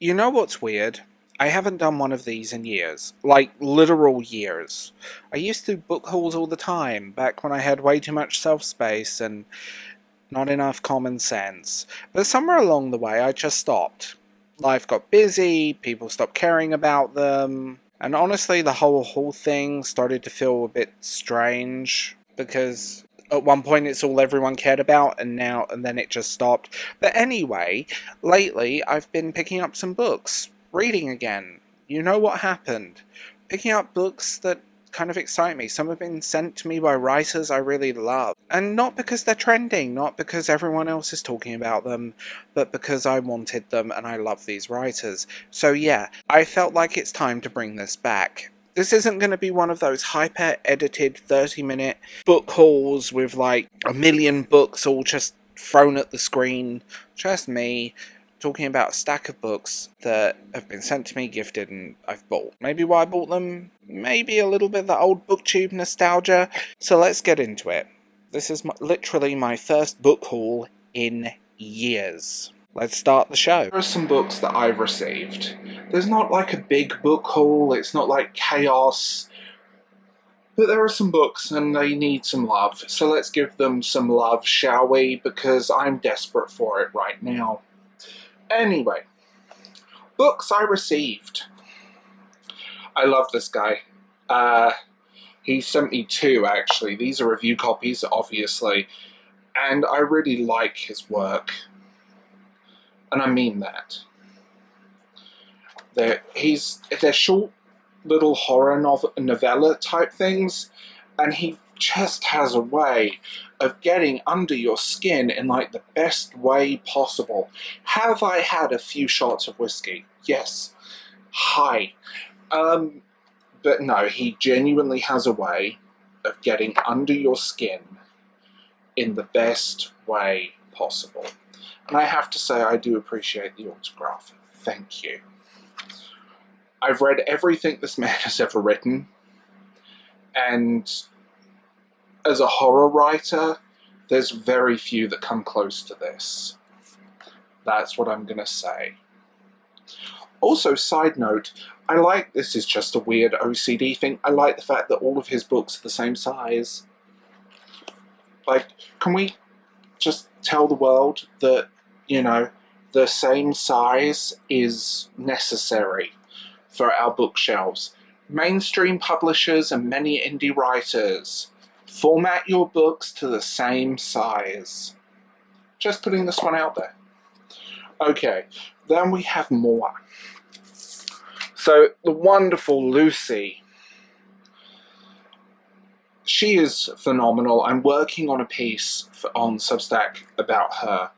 You know what's weird? I haven't done one of these in years. Like, literal years. I used to book hauls all the time, back when I had way too much self-space and not enough common sense. But somewhere along the way, I just stopped. Life got busy, people stopped caring about them, and honestly, the whole haul thing started to feel a bit strange, because at one point it's all everyone cared about, and then it just stopped. But anyway, lately I've been picking up some books, reading again. You know what happened? Picking up books that kind of excite me. Some have been sent to me by writers I really love. And not because they're trending, not because everyone else is talking about them, but because I wanted them and I love these writers. So yeah, I felt like it's time to bring this back. This isn't going to be one of those hyper-edited 30-minute book hauls with like a million books all just thrown at the screen. Just me talking about a stack of books that have been sent to me, gifted, and I've bought. Maybe why I bought them, maybe a little bit of the old BookTube nostalgia. So let's get into it. This is literally my first book haul in years. Let's start the show. There are some books that I've received. There's not like a big book haul, it's not like chaos. But there are some books and they need some love. So let's give them some love, shall we? Because I'm desperate for it right now. Anyway, books I received. I love this guy. He sent me two, actually. These are review copies, obviously. And I really like his work. And I mean that. They're short little horror novella type things. And he just has a way of getting under your skin in like the best way possible. Have I had a few shots of whiskey? Yes. Hi. But no, he genuinely has a way of getting under your skin in the best way possible. And I have to say, I do appreciate the autograph. Thank you. I've read everything this man has ever written, and as a horror writer, there's very few that come close to this. That's what I'm gonna say. Also, side note, this is just a weird OCD thing, I like the fact that all of his books are the same size. Like, can we just tell the world that, the same size is necessary for our bookshelves? Mainstream publishers and many indie writers, format your books to the same size. Just putting this one out there. Okay, then we have more. So, the wonderful Lucy. She is phenomenal. I'm working on a piece on Substack about her.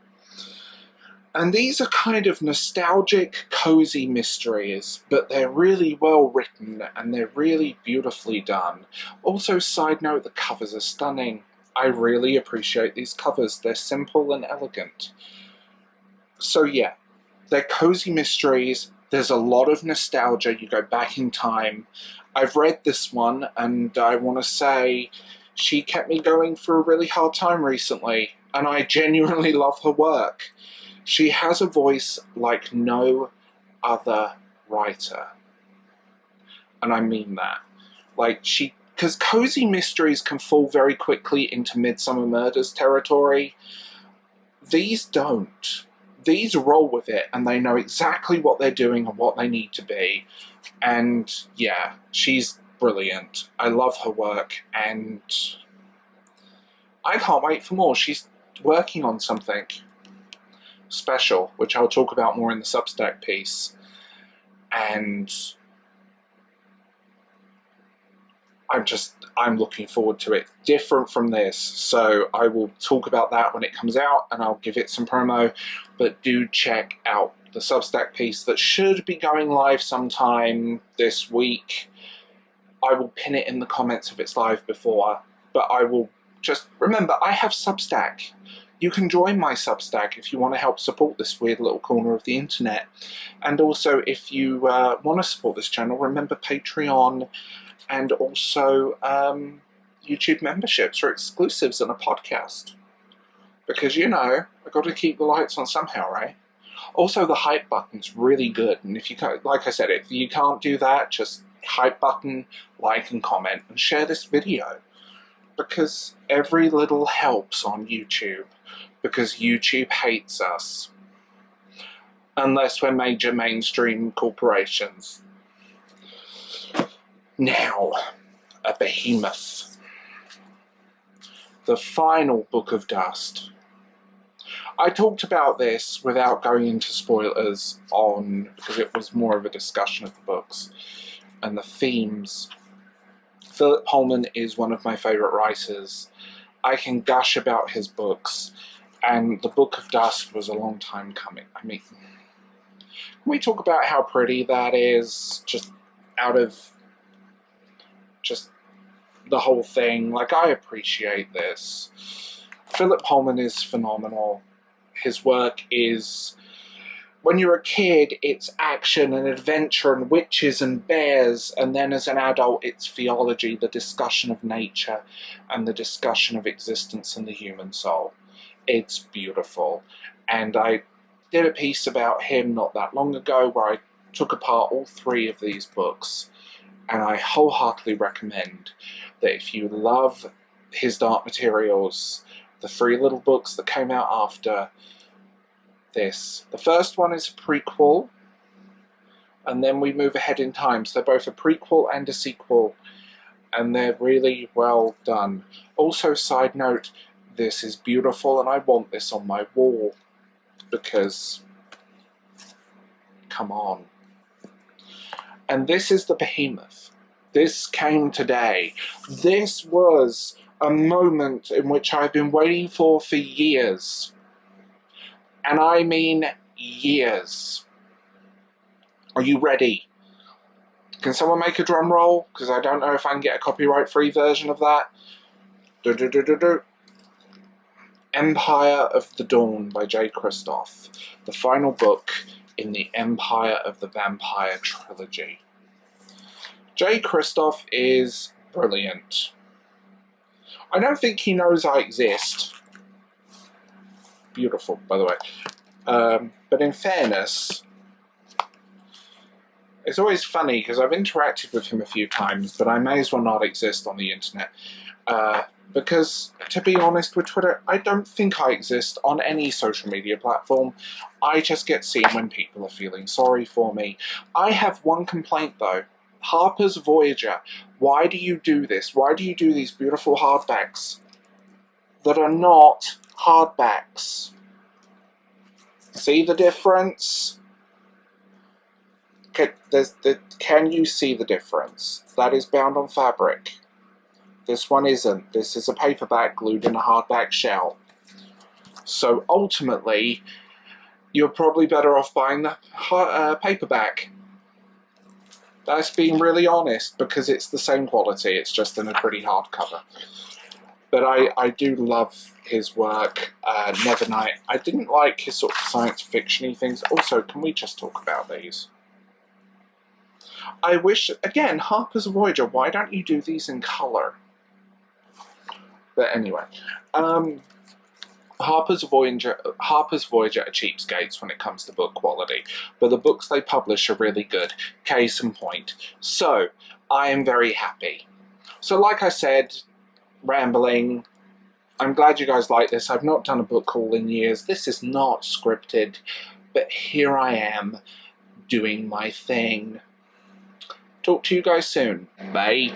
And these are kind of nostalgic, cozy mysteries, but they're really well written and they're really beautifully done. Also, side note, the covers are stunning. I really appreciate these covers. They're simple and elegant. So yeah, they're cozy mysteries. There's a lot of nostalgia. You go back in time. I've read this one, and I want to say she kept me going for a really hard time recently, and I genuinely love her work. She has a voice like no other writer. And I mean that. Because cozy mysteries can fall very quickly into Midsummer Murders territory. These don't. These roll with it, and they know exactly what they're doing and what they need to be. And yeah, she's brilliant. I love her work, and I can't wait for more. She's working on something special, which I'll talk about more in the Substack piece. And I'm looking forward to it. Different from this, so I will talk about that when it comes out, and I'll give it some promo. But do check out the Substack piece that should be going live sometime this week. I will pin it in the comments if it's live before, but I will just remember, I have Substack. You can join my Substack if you want to help support this weird little corner of the internet. And also, if you want to support this channel, remember Patreon and also YouTube memberships or exclusives and a podcast. Because, I've got to keep the lights on somehow, right? Also, the hype button's really good, and if you can't, like I said, if you can't do that, just hype button, like and comment, and share this video. Because every little helps on YouTube. Because YouTube hates us. Unless we're major mainstream corporations. Now, a behemoth. The final Book of Dust. I talked about this without going into spoilers because it was more of a discussion of the books and the themes. Philip Pullman is one of my favourite writers. I can gush about his books, and the Book of Dust was a long time coming. I mean, can we talk about how pretty that is? Just out of just the whole thing. Like, I appreciate this. Philip Pullman is phenomenal. His work is, when you're a kid, it's action and adventure and witches and bears, and then as an adult, it's theology, the discussion of nature and the discussion of existence and the human soul. It's beautiful. And I did a piece about him not that long ago where I took apart all 3 of these books, and I wholeheartedly recommend that if you love his Dark Materials, the 3 little books that came out after this. The first one is a prequel, and then we move ahead in time. So they're both a prequel and a sequel, and they're really well done. Also, side note, this is beautiful, and I want this on my wall, because, come on. And this is the behemoth. This came today. This was a moment in which I've been waiting for years. And I mean years. Are you ready? Can someone make a drum roll? Because I don't know if I can get a copyright-free version of that. Empire of the Dawn by J. Kristoff. The final book in the Empire of the Vampire trilogy. J. Kristoff is brilliant. I don't think he knows I exist. Beautiful, by the way. But in fairness, it's always funny because I've interacted with him a few times, but I may as well not exist on the internet. Because, to be honest with Twitter, I don't think I exist on any social media platform. I just get seen when people are feeling sorry for me. I have one complaint, though. Harper's Voyager. Why do you do this? Why do you do these beautiful hardbacks that are not hardbacks? See the difference? Can you see the difference? That is bound on fabric. This one isn't. This is a paperback glued in a hardback shell. So ultimately, you're probably better off buying the paperback. That's being really honest, because it's the same quality, it's just in a pretty hardcover. But I do love his work. Nevernight. I didn't like his sort of science fiction-y things. Also, can we just talk about these? I wish, again, Harper's Voyager, why don't you do these in colour? But anyway, Harper's Voyager are cheapskates when it comes to book quality, but the books they publish are really good. Case in point. So, I am very happy. So like I said, rambling, I'm glad you guys like this. I've not done a book haul in years. This is not scripted, but here I am doing my thing. Talk to you guys soon. Bye.